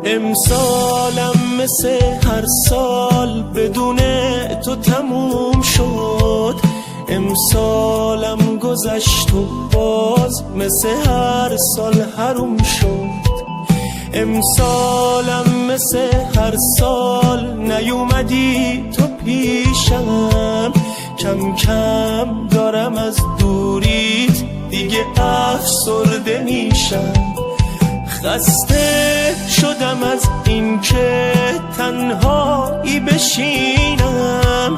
امسالم مثل هر سال بدون تو تموم شد. امسالم گذشت و باز مثل هر سال حروم شد. امسالم مثل هر سال نیومدی تو پیشم. کم کم دارم از دوریت دیگه افسرده میشم. خسته شدم از این که تنهایی بشینم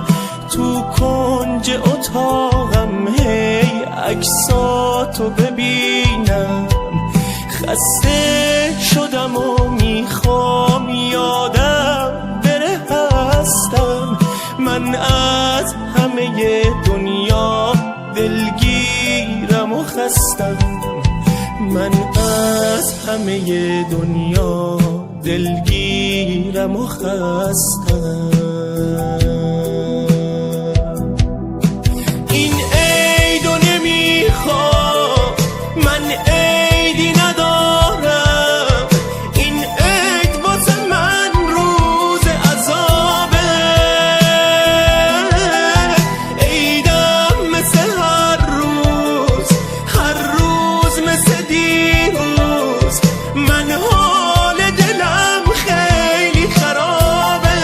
تو کنج اتاقم هی عکساتو ببینم. خسته شدم و میخوام یادم بره هستم. من از همه دنیا دلگیرم و خستم. من از همه دنیا دلگیرم و خستم. این عیدو نمیخوام، من عیدی ندارم. این عید واسه من روز عذابه. عیدم مثل هر روز مثل دیروز. من حال دلم خیلی خرابه.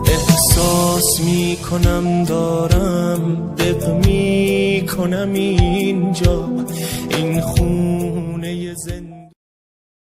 احساس میکنم دارم دق میکنم اینجا این خونه زندگی.